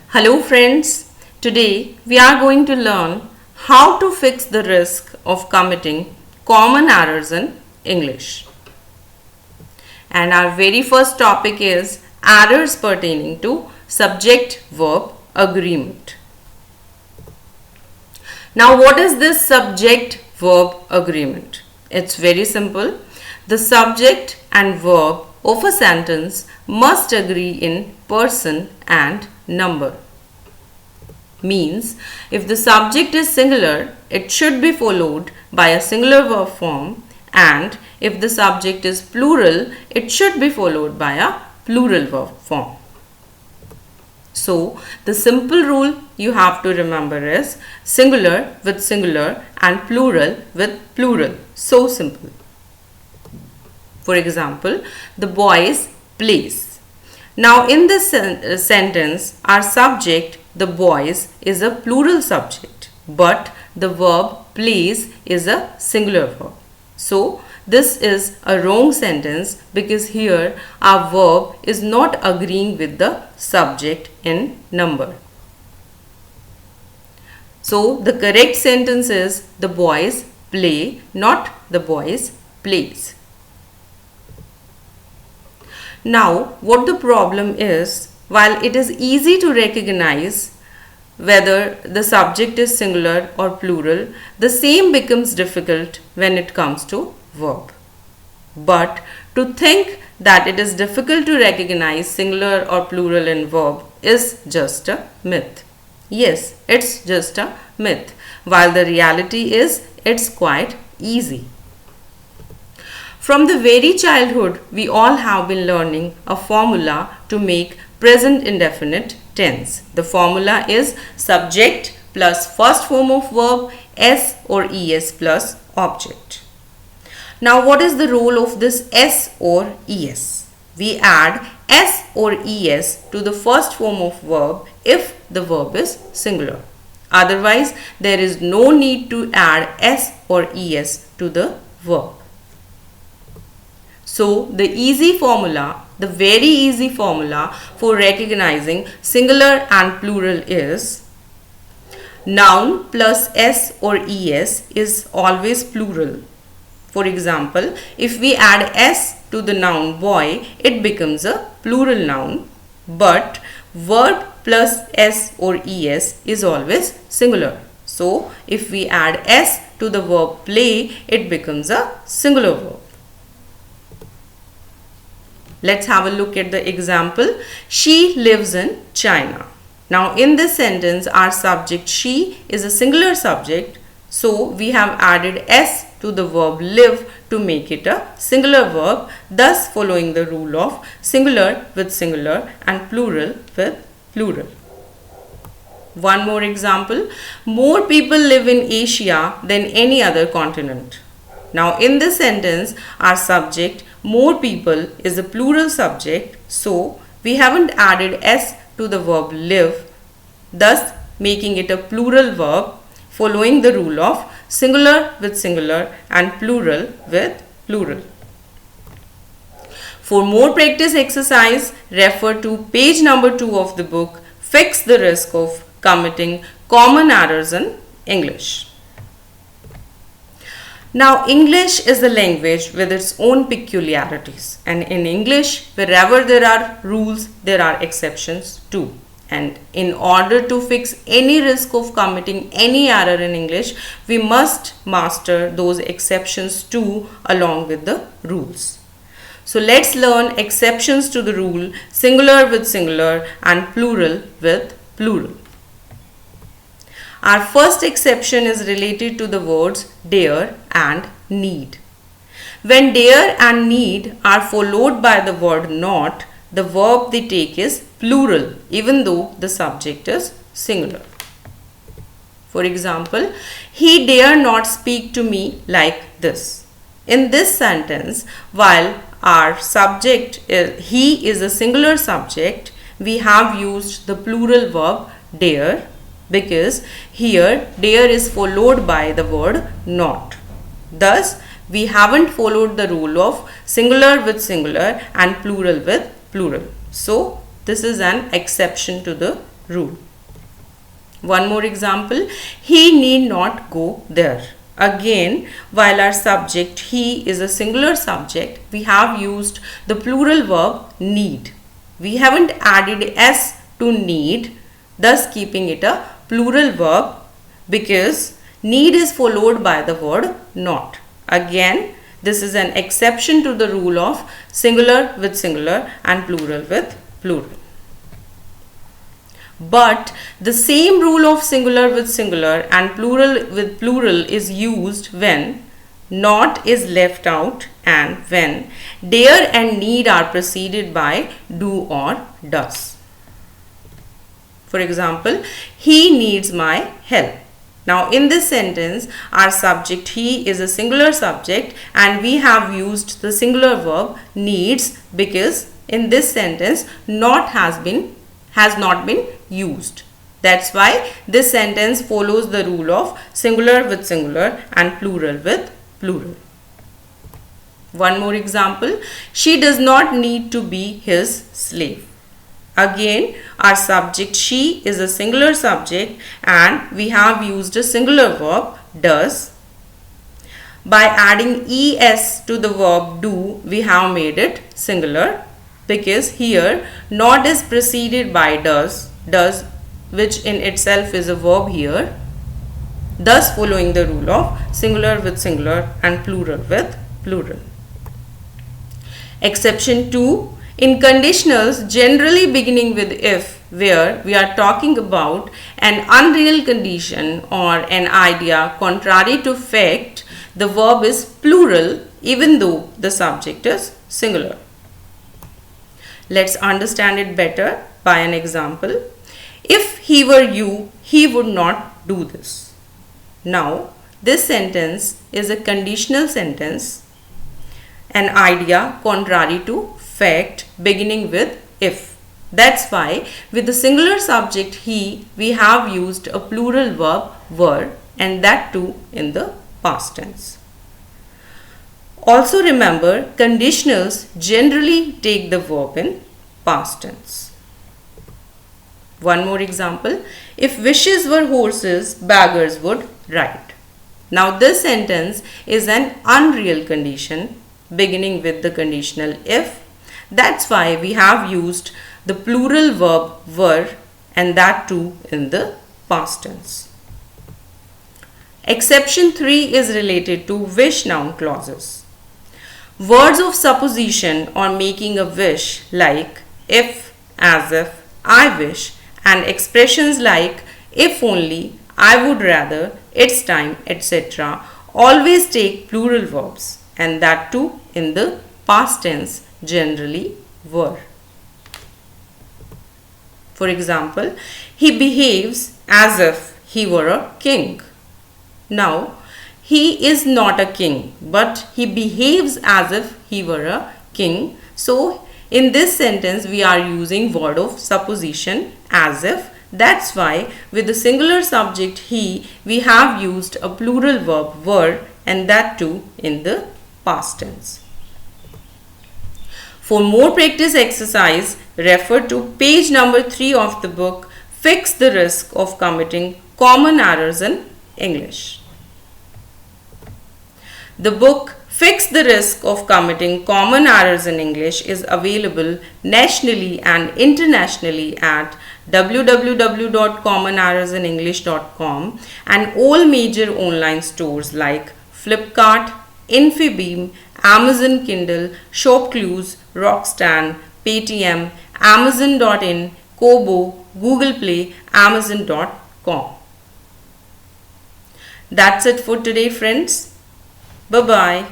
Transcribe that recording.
Hello friends, today we are going to learn how to fix the risk of committing common errors in English. And our very first topic is errors pertaining to subject-verb agreement. Now what is this subject-verb agreement? It's very simple. The subject and verb of a sentence must agree in person and number. Means if the subject is singular, it should be followed by a singular verb form, and if the subject is plural, it should be followed by a plural verb form. So the simple rule you have to remember is singular with singular and plural with plural. So simple. For example, the boys plays. Now in this sentence, our subject, the boys, is a plural subject, but the verb plays is a singular verb. So this is a wrong sentence because here our verb is not agreeing with the subject in number. So the correct sentence is the boys play, not the boys plays. Now, what the problem is, while it is easy to recognize whether the subject is singular or plural, the same becomes difficult when it comes to verb. But to think that it is difficult to recognize singular or plural in verb is just a myth. Yes, it's just a myth, while the reality is it's quite easy. From the very childhood, we all have been learning a formula to make present indefinite tense. The formula is subject plus first form of verb s or es plus object. Now what is the role of this s or es? We add s or es to the first form of verb if the verb is singular. Otherwise, there is no need to add s or es to the verb. So the very easy formula for recognizing singular and plural is noun plus s or es is always plural. For example, if we add s to the noun boy, it becomes a plural noun, but verb plus s or es is always singular. So if we add s to the verb play, it becomes a singular verb. Let's have a look at the example. She lives in China. Now in this sentence, our subject she is a singular subject. So we have added s to the verb live to make it a singular verb, thus following the rule of singular with singular and plural with plural. One more example. More people live in Asia than any other continent. Now in this sentence, our subject more people is a plural subject, so we haven't added s to the verb live, thus making it a plural verb following the rule of singular with singular and plural with plural. For more practice exercise, refer to page number 2 of the book, Fix the Risk of Committing Common Errors in English. Now, English is a language with its own peculiarities, and in English, wherever there are rules, there are exceptions too. And in order to fix any risk of committing any error in English, we must master those exceptions too along with the rules. So let's learn exceptions to the rule singular with singular and plural with plural. Our first exception is related to the words dare and need. When dare and need are followed by the word not, the verb they take is plural even though the subject is singular. For example, he dare not speak to me like this. In this sentence, while our subject he is a singular subject, we have used the plural verb dare, because here dare is followed by the word not. Thus, we haven't followed the rule of singular with singular and plural with plural. So, this is an exception to the rule. One more example, he need not go there. Again, while our subject he is a singular subject, we have used the plural verb need. We haven't added s to need, thus keeping it a plural verb, because need is followed by the word not. Again, this is an exception to the rule of singular with singular and plural with plural. But the same rule of singular with singular and plural with plural is used when not is left out and when dare and need are preceded by do or does. For example, he needs my help. Now in this sentence, our subject he is a singular subject and we have used the singular verb needs because in this sentence not has not been used. That's why this sentence follows the rule of singular with singular and plural with plural. One more example, she does not need to be his slave. Again, our subject she is a singular subject and we have used a singular verb does. By adding es to the verb do, we have made it singular because here not is preceded by does, which in itself is a verb here, thus following the rule of singular with singular and plural with plural. Exception 2. In conditionals generally beginning with if, where we are talking about an unreal condition or an idea contrary to fact, the verb is plural even though the subject is singular. Let's understand it better by an example. If he were you, he would not do this. Now, this sentence is a conditional sentence, an idea contrary to fact beginning with if. That's why with the singular subject he, we have used a plural verb were, and that too in the past tense. Also remember, conditionals generally take the verb in past tense. One more example, if wishes were horses, beggars would ride. Now this sentence is an unreal condition beginning with the conditional if. That's why we have used the plural verb were, and that too in the past tense. Exception 3 is related to wish noun clauses. Words of supposition or making a wish like if, as if, I wish, and expressions like if only, I would rather, it's time, etc. always take plural verbs, and that too in the past tense, generally were. For example, he behaves as if he were a king. Now, he is not a king, but he behaves as if he were a king. So, in this sentence, we are using word of supposition as if. That's why with the singular subject he, we have used a plural verb were, and that too in the past tense. For more practice exercise, refer to page number 3 of the book, Fix the Risk of Committing Common Errors in English. The book Fix the Risk of Committing Common Errors in English is available nationally and internationally at www.commonerrorsinenglish.com and all major online stores like Flipkart, Infibeam, Amazon Kindle, ShopClues, Rockstand, Paytm, Amazon.in, Kobo, Google Play, Amazon.com. That's it for today, friends. Bye-bye.